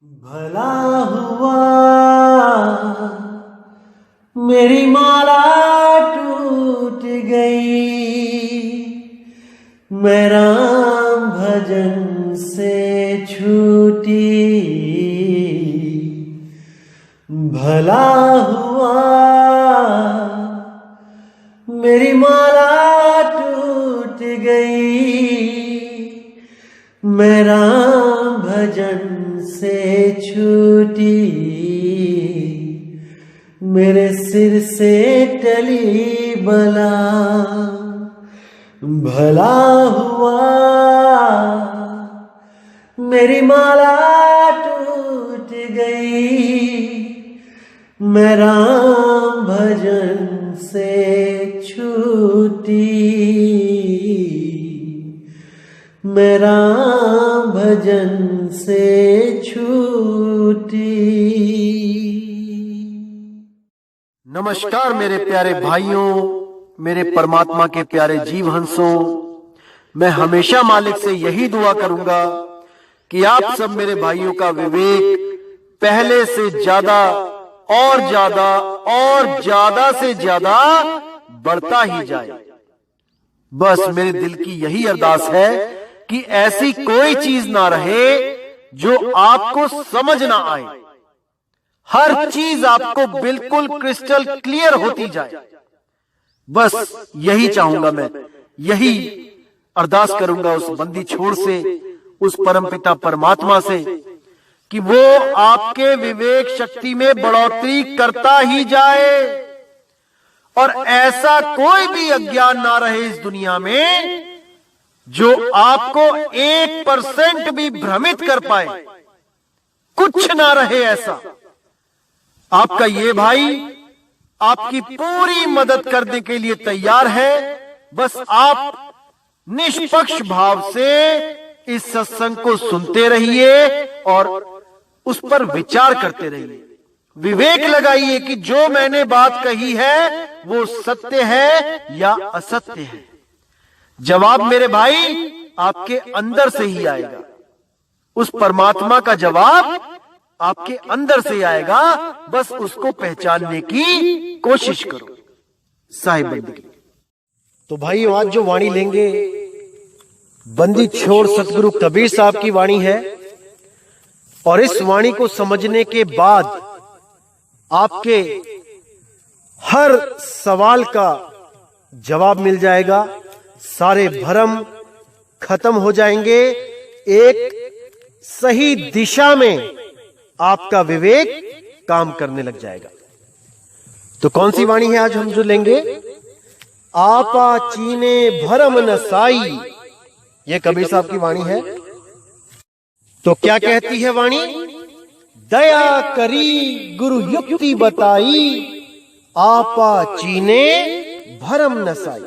भला हुआ मेरी माला टूट गई, मैं राम भजन से छूटी। भला हुआ मेरी माला टूट गई, मैं राम भजन से छूटी। मेरे सिर से टली बला, भला हुआ मेरी माला टूट गई, मैं राम भजन से छूटी। मैं राम भजन से छूटी। नमस्कार मेरे प्यारे भाइयों, मेरे परमात्मा के प्यारे जीव हंसों। मैं हमेशा मालिक से यही दुआ करूंगा कि आप सब मेरे भाइयों का विवेक पहले से ज्यादा और ज्यादा और ज्यादा से ज्यादा बढ़ता ही जाए। बस मेरे दिल की यही अरदास है कि ऐसी कोई चीज ना रहे जो आपको समझ ना आए। हर चीज आपको बिल्कुल क्रिस्टल क्लियर होती जाए। बस यही चाहूंगा मैं, यही अरदास करूंगा उस बंदी छोड़ से, उस परमपिता परमात्मा से कि वो आपके विवेक शक्ति में बढ़ोतरी करता ही जाए और ऐसा कोई भी अज्ञान ना रहे इस दुनिया में जो आपको 1% भी भ्रमित कर पाए। कुछ ना रहे ऐसा। आपका ये भाई आपकी पूरी मदद करने के लिए तैयार है। बस आप निष्पक्ष भाव से इस सत्संग को सुनते रहिए और उस पर विचार करते रहिए। विवेक लगाइए कि जो मैंने बात कही है वो सत्य है या असत्य है। जवाब मेरे भाई आपके अंदर से ही आएगा। उस परमात्मा का जवाब आपके अंदर से आएगा। बस उसको पहचानने की कोशिश करो। साहिब बंदी। तो भाई आज जो वाणी लेंगे बंदी छोड़ सतगुरु कबीर साहब की वाणी है। और इस वाणी को समझने के बाद आपके हर सवाल का जवाब मिल जाएगा। सारे भ्रम खत्म हो जाएंगे। एक सही दिशा में आपका विवेक काम करने लग जाएगा। तो कौन सी वाणी है आज हम जो लेंगे? आपा चीने भरम न साई, ये कबीर साहब की वाणी है। तो क्या कहती है वाणी? दया करी गुरु युक्ति बताई, आपा चीने भरम न साई।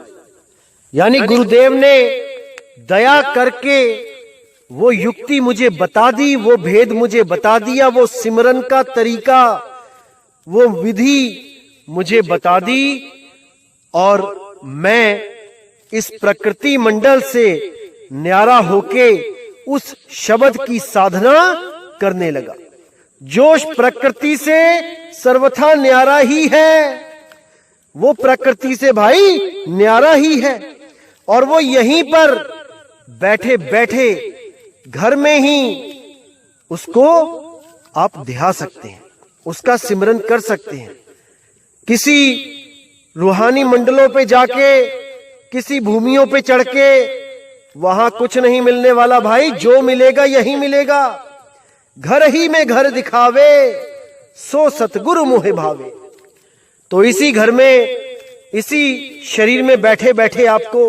यानी गुरुदेव ने दया करके वो युक्ति मुझे बता दी, वो भेद मुझे बता दिया, वो सिमरन का तरीका, वो विधि मुझे बता दी और मैं इस प्रकृति मंडल से न्यारा होके उस शब्द की साधना करने लगा। जोश प्रकृति से सर्वथा न्यारा ही है। वो प्रकृति से भाई न्यारा ही है और वो यहीं पर बैठे बैठे घर में ही उसको आप ध्या सकते हैं, उसका सिमरन कर सकते हैं। किसी रूहानी मंडलों पे जाके, किसी भूमियों पे चढ़ के वहां कुछ नहीं मिलने वाला भाई। जो मिलेगा यही मिलेगा। घर ही में घर दिखावे, सो सतगुरु मोहे भावे। तो इसी घर में, इसी शरीर में बैठे बैठे आपको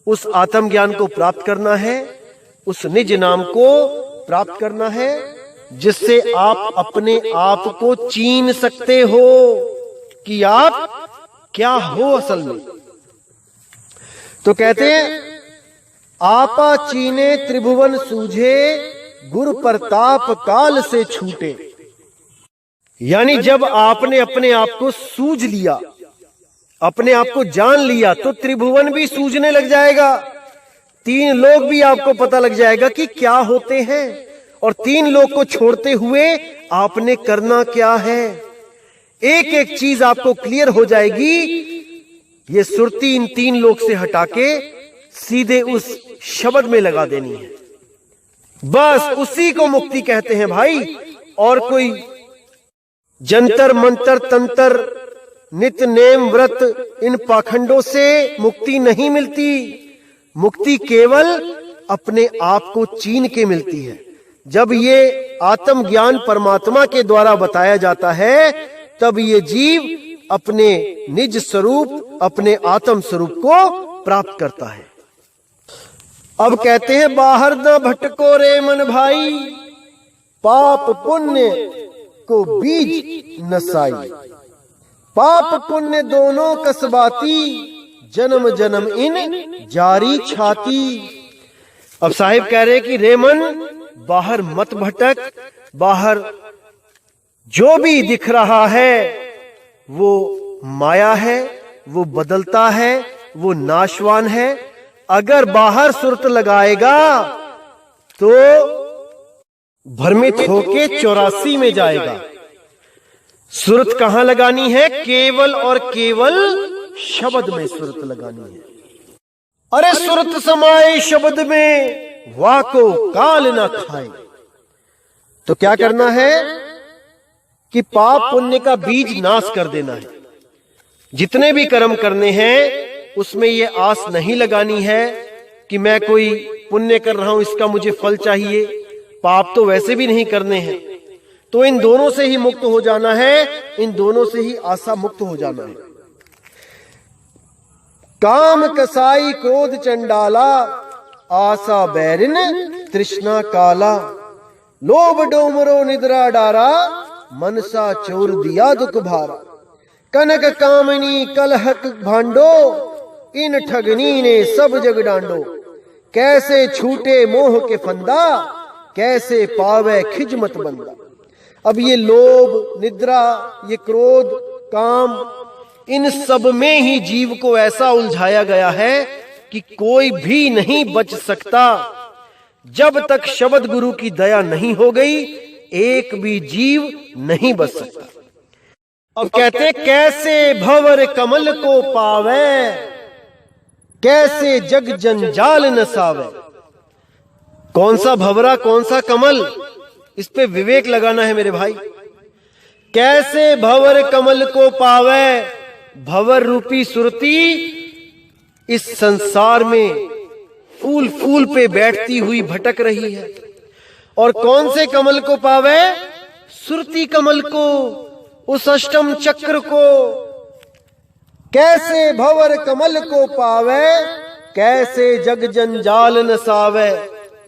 उस आत्म ज्ञान को प्राप्त करना है, उस निज नाम को प्राप्त करना है, जिससे आप अपने आप को चीन सकते हो कि आप क्या हो असल में। तो कहते हैं आपा चीने त्रिभुवन सूझे, गुरु प्रताप काल से छूटे। यानी जब आपने अपने आप को सूझ लिया, अपने आप को जान लिया, तो त्रिभुवन भी सूझने लग जाएगा। तीन लोग भी आपको पता लग जाएगा कि क्या होते हैं और 3 लोक को छोड़ते हुए आपने करना क्या है। एक एक चीज आपको क्लियर हो जाएगी। ये सुरती इन 3 लोक से हटा के सीधे उस शब्द में लगा देनी है। बस उसी को मुक्ति कहते हैं भाई। और कोई जंतर मंतर तंत्र नित्य नेम व्रत इन पाखंडों से मुक्ति नहीं मिलती। मुक्ति केवल अपने आप को चीन के मिलती है। जब ये आत्म ज्ञान परमात्मा के द्वारा बताया जाता है तब ये जीव अपने निज स्वरूप अपने आत्म स्वरूप को प्राप्त करता है। अब कहते हैं बाहर न भटको रे मन भाई, पाप पुण्य को बीज नसाई। पाप पुण्य दोनों कसबाती, जन्म जन्म इन जारी छाती। अब साहिब कह रहे हैं कि रे मन बाहर मत भटक। बाहर जो भी दिख रहा है वो माया है, वो बदलता है, वो नाशवान है। अगर बाहर सुरत लगाएगा तो भ्रमित होके 84 में जाएगा। सुरत कहां लगानी है? केवल और केवल शब्द में सुरत लगानी है। अरे सुरत समाए शब्द में, वाह को काल ना खाए। तो क्या करना है कि पाप पुण्य का बीज नाश कर देना है। जितने भी कर्म करने हैं उसमें ये आस नहीं लगानी है कि मैं कोई पुण्य कर रहा हूं इसका मुझे फल चाहिए। पाप तो वैसे भी नहीं करने हैं। तो इन दोनों से ही मुक्त हो जाना है, इन दोनों से ही आशा मुक्त हो जाना है। काम कसाई क्रोध चंडाला, आशा बैरिन तृष्णा काला। लोभ डोमरो निद्रा डारा, मनसा चोर दिया दुख भारा। कनक कामनी कलहक भांडो, इन ठगनी ने सब जग डांडो। कैसे छूटे मोह के फंदा, कैसे पावे खिजमत बंदा। अब ये लोभ, निद्रा, ये क्रोध, काम, इन सब में ही जीव को ऐसा उलझाया गया है कि कोई भी नहीं बच सकता। जब तक शब्द गुरु की दया नहीं हो गई एक भी जीव नहीं बच सकता। अब कहते कैसे भंवर कमल को पावे, कैसे जग जंजाल नसावे। कौन सा भंवरा कौन सा कमल, इस पे विवेक लगाना है मेरे भाई। कैसे भंवर कमल को पावे, भंवर रूपी सुरती इस संसार में फूल फूल पे बैठती हुई भटक रही है। और कौन से कमल को पावे? सुरती कमल को, उस अष्टम चक्र को। कैसे भंवर कमल को पावे, कैसे जग जंजाल नसावे।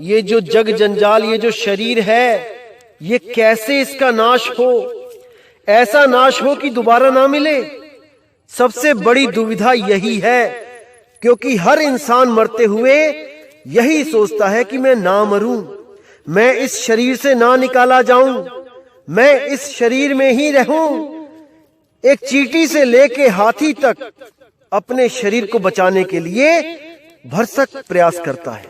ये जो जग जंजाल, ये जो शरीर है, ये कैसे इसका नाश हो। ऐसा नाश हो कि दोबारा ना मिले। सबसे बड़ी दुविधा यही है, क्योंकि हर इंसान मरते हुए यही सोचता है कि मैं ना मरूं, मैं इस शरीर से ना निकाला जाऊं, मैं इस शरीर में ही रहूं। एक चींटी से लेके हाथी तक अपने शरीर को बचाने के लिए भरसक प्रयास करता है,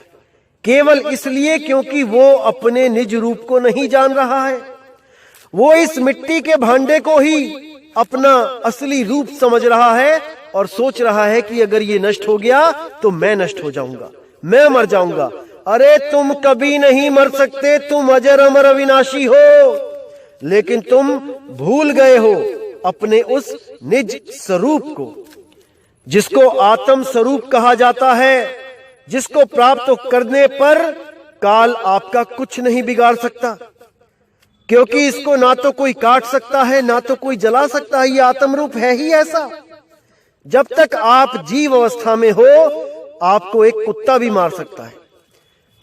केवल इसलिए क्योंकि वो अपने निज रूप को नहीं जान रहा है। वो इस मिट्टी के भांडे को ही अपना असली रूप समझ रहा है और सोच रहा है कि अगर ये नष्ट हो गया तो मैं नष्ट हो जाऊंगा, मैं मर जाऊंगा। अरे तुम कभी नहीं मर सकते, तुम अजर अमर अविनाशी हो, लेकिन तुम भूल गए हो अपने उस निज स्वरूप को, जिसको आत्म स्वरूप कहा जाता है, जिसको प्राप्त करने पर काल आपका कुछ नहीं बिगाड़ सकता, क्योंकि इसको ना तो कोई काट सकता है ना तो कोई जला सकता है। ये आत्म रूप है ही ऐसा। जब तक आप जीव अवस्था में हो आपको एक कुत्ता भी मार सकता है,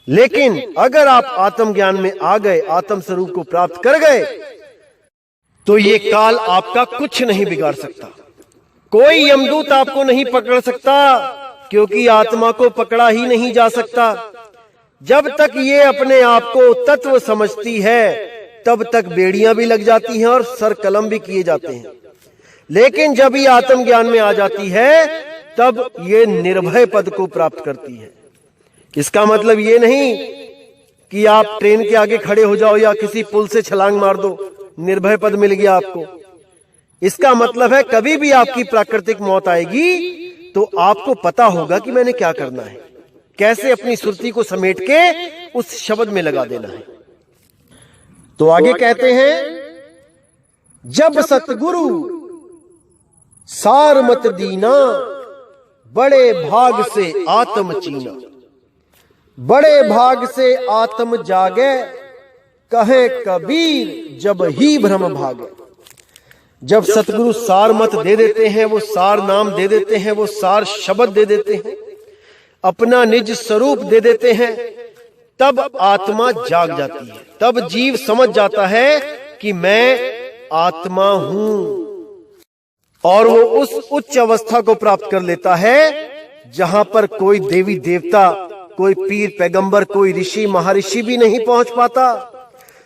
लेकिन अगर आप आत्म ज्ञान में आ गए, आत्म स्वरूप को प्राप्त कर गए, तो ये काल आपका कुछ नहीं बिगाड़ सकता। कोई यमदूत आपको नहीं पकड़ सकता, क्योंकि आत्मा को पकड़ा ही नहीं जा सकता। जब तक ये अपने आप को तत्व समझती है तब तक बेड़ियां भी लग जाती हैं और सर कलम भी किए जाते हैं, लेकिन जब ये आत्म ज्ञान में आ जाती है तब ये निर्भय पद को प्राप्त करती है। इसका मतलब ये नहीं कि आप ट्रेन के आगे खड़े हो जाओ या किसी पुल से छलांग मार दो, निर्भय पद मिल गया आपको। इसका मतलब है कभी भी आपकी प्राकृतिक मौत आएगी तो आपको पता होगा कि मैंने क्या करना है, कैसे अपनी सुरती को समेट के उस शब्द में लगा देना है। तो आगे कहते हैं, जब सतगुरु सार मत दीना, बड़े भाग से आत्म चीना। बड़े भाग से आत्म जागे, कहे कबीर जब ही भ्रम भागे। जब सतगुरु सार मत दे देते हैं, वो सार नाम दे देते हैं, वो सार शब्द दे देते हैं, अपना निज स्वरूप दे देते हैं, तब आत्मा जाग जाती है। तब जीव समझ जाता है कि मैं आत्मा हूं, और वो उस उच्च अवस्था को प्राप्त कर लेता है जहां पर कोई देवी देवता, कोई पीर पैगंबर, कोई ऋषि महर्षि भी नहीं पहुंच पाता।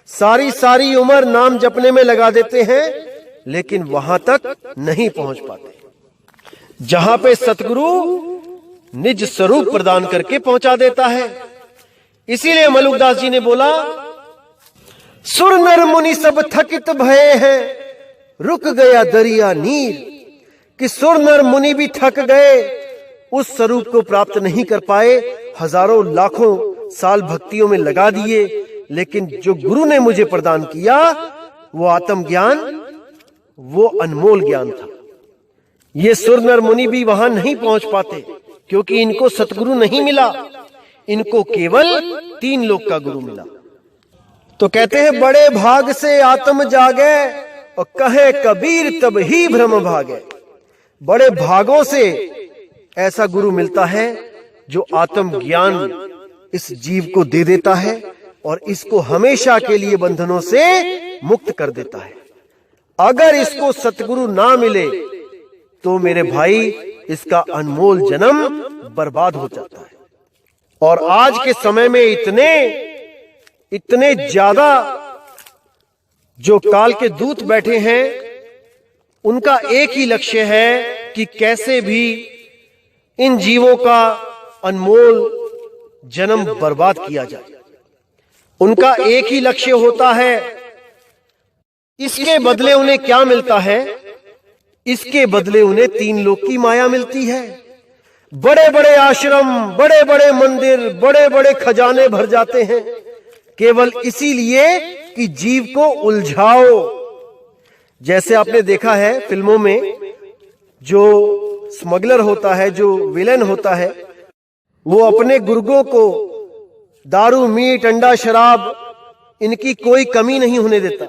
सारी उम्र नाम जपने में लगा देते हैं, लेकिन वहां तक नहीं पहुंच पाते जहां पे सतगुरु निज स्वरूप प्रदान करके पहुंचा देता है। इसीलिए मलुकदास जी ने बोला, सुर नर मुनि सब थकित भये हैं, रुक गया दरिया नीर। कि सुर नर मुनि भी थक गए, उस स्वरूप को प्राप्त नहीं कर पाए, हजारों लाखों साल भक्तियों में लगा दिए, लेकिन जो गुरु ने मुझे प्रदान किया वो आत्मज्ञान, वो अनमोल ज्ञान था। ये सुर नर मुनि भी वहां नहीं पहुंच पाते, क्योंकि इनको सतगुरु नहीं मिला, इनको केवल 3 लोक का गुरु मिला। तो कहते हैं, बड़े भाग से आत्म जागे, और कहे कबीर तब ही भ्रम भागे। बड़े भागों से ऐसा गुरु मिलता है जो आत्म ज्ञान इस जीव को दे देता है और इसको हमेशा के लिए बंधनों से मुक्त कर देता है। अगर इसको सतगुरु ना मिले तो मेरे भाई इसका अनमोल जन्म बर्बाद हो जाता है। और आज के समय में इतने ज्यादा जो काल के दूत बैठे हैं, उनका एक ही लक्ष्य है कि कैसे भी इन जीवों का अनमोल जन्म बर्बाद किया जाए। उनका एक ही लक्ष्य होता है, इसके बदले उन्हें क्या मिलता है? इसके बदले उन्हें 3 लोक की माया मिलती है। बड़े बड़े आश्रम, बड़े बड़े मंदिर, बड़े बड़े खजाने भर जाते हैं, केवल इसीलिए कि जीव को उलझाओ। जैसे आपने देखा है फिल्मों में, जो स्मगलर होता है, जो विलेन होता है, वो अपने गुर्गों को दारू, मीट, अंडा, शराब, इनकी कोई कमी नहीं होने देता।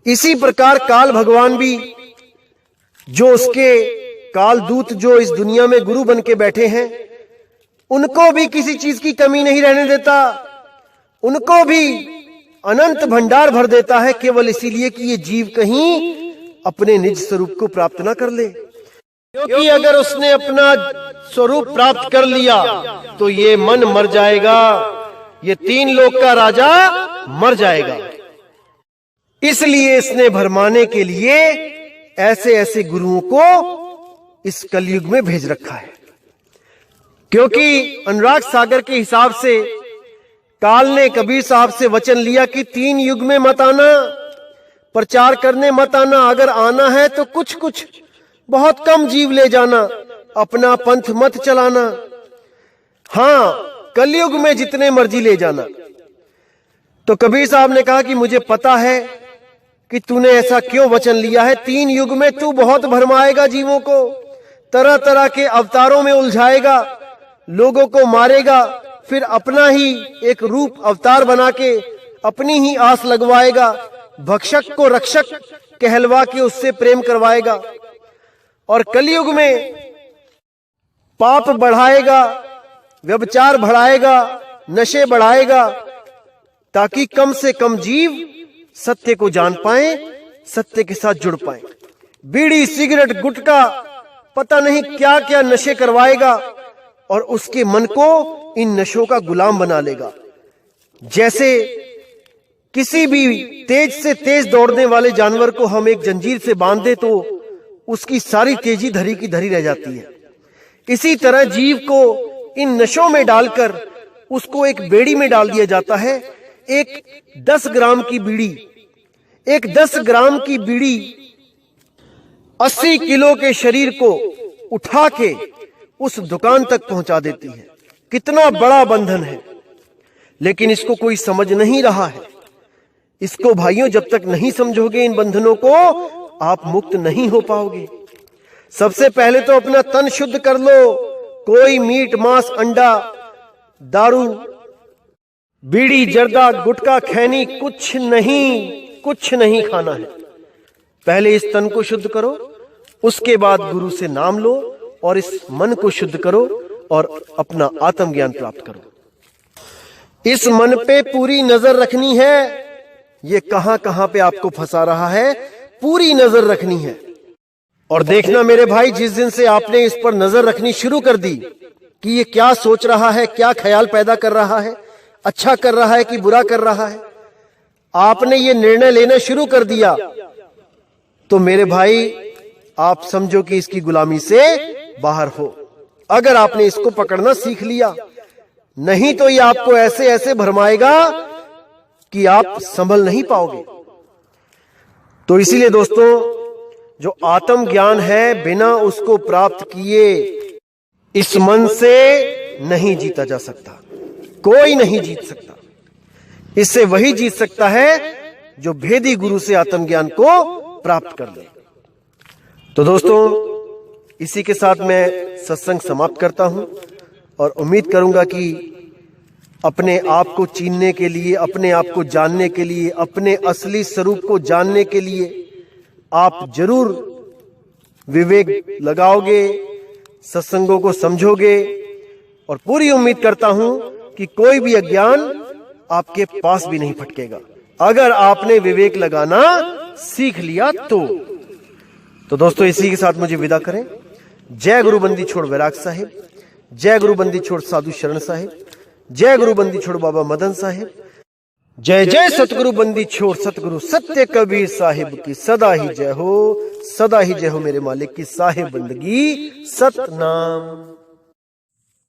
इसी प्रकार काल भगवान भी, जो उसके काल दूत जो इस दुनिया में गुरु बन के बैठे हैं, उनको भी किसी चीज की कमी नहीं रहने देता। उनको भी अनंत भंडार भर देता है, केवल इसीलिए कि ये जीव कहीं अपने निज स्वरूप को प्राप्त ना कर ले। क्योंकि अगर उसने अपना स्वरूप प्राप्त कर लिया तो ये मन मर जाएगा, ये 3 लोक का राजा मर जाएगा। इसलिए इसने भरमाने के लिए ऐसे ऐसे गुरुओं को इस कलयुग में भेज रखा है। क्योंकि अनुराग सागर के हिसाब से काल ने कबीर साहब से वचन लिया कि 3 युग में मत आना, प्रचार करने मत आना, अगर आना है तो कुछ बहुत कम जीव ले जाना, अपना पंथ मत चलाना, हाँ कलयुग में जितने मर्जी ले जाना। तो कबीर साहब ने कहा कि मुझे पता है कि तूने ऐसा क्यों वचन लिया है। 3 युग में तू बहुत भरमाएगा जीवों को, तरह तरह के अवतारों में उलझाएगा, लोगों को मारेगा, फिर अपना ही एक रूप अवतार बना के अपनी ही आस लगवाएगा, भक्षक को रक्षक कहलवा के उससे प्रेम करवाएगा, और कलयुग में पाप बढ़ाएगा, व्यभिचार बढ़ाएगा, नशे बढ़ाएगा, ताकि कम से कम जीव सत्य को जान पाए, सत्य के साथ जुड़ पाए। बीड़ी, सिगरेट, गुटखा, पता नहीं क्या क्या नशे करवाएगा और उसके मन को इन नशों का गुलाम बना लेगा। जैसे किसी भी तेज से तेज दौड़ने वाले जानवर को हम एक जंजीर से बांध दे तो उसकी सारी तेजी धरी की धरी रह जाती है। इसी तरह जीव को इन नशों में डालकर उसको एक बेड़ी में डाल दिया जाता है। एक 10 ग्राम की बीड़ी, एक 10 ग्राम की बीड़ी 80 किलो के शरीर को उठा के उस दुकान तक पहुंचा देती है। कितना बड़ा बंधन है, लेकिन इसको कोई समझ नहीं रहा है। इसको भाइयों जब तक नहीं समझोगे इन बंधनों को, आप मुक्त नहीं हो पाओगे। सबसे पहले तो अपना तन शुद्ध कर लो। कोई मीट मांस अंडा दारू बीड़ी जर्दा गुटखा खैनी कुछ नहीं खाना है। पहले इस तन को शुद्ध करो, उसके बाद गुरु से नाम लो और इस मन को शुद्ध करो और अपना आत्मज्ञान प्राप्त करो। इस मन पे पूरी नजर रखनी है। ये कहां कहां पे आपको फंसा रहा है, पूरी नजर रखनी है। और देखना मेरे भाई, जिस दिन से आपने इस पर नजर रखनी शुरू कर दी कि ये क्या सोच रहा है, क्या ख्याल पैदा कर रहा है, अच्छा कर रहा है कि बुरा कर रहा है, आपने ये निर्णय लेना शुरू कर दिया, तो मेरे भाई आप समझो कि इसकी गुलामी से बाहर हो। अगर आपने इसको पकड़ना सीख लिया, नहीं तो ये आपको ऐसे ऐसे भरमाएगा कि आप संभल नहीं पाओगे। तो इसीलिए दोस्तों, जो आत्म ज्ञान है, बिना उसको प्राप्त किए इस मन से नहीं जीता जा सकता। कोई नहीं जीत सकता। इससे वही जीत सकता है जो भेदी गुरु से आत्मज्ञान को प्राप्त कर ले। तो दोस्तों, इसी के साथ मैं सत्संग समाप्त करता हूं और उम्मीद करूंगा कि अपने आप को चीनने के लिए, अपने आप को जानने के लिए, अपने असली स्वरूप को जानने के लिए आप जरूर विवेक लगाओगे, सत्संगों को समझोगे और पूरी उम्मीद करता हूं कि कोई भी अज्ञान आपके पास भी नहीं फटकेगा, अगर आपने विवेक लगाना सीख लिया तो दोस्तों, इसी के साथ मुझे विदा करें। जय गुरु बंदी छोड़ वैराग साहिब, जय गुरु बंदी छोड़ साधु शरण साहिब, जय गुरु बंदी छोड़ बाबा मदन साहिब, जय जय सतगुरु बंदी छोड़ सतगुरु सत्य कबीर साहिब की सदा ही जय हो, सदा ही जय हो मेरे मालिक की साहिब बंदगी सतनाम।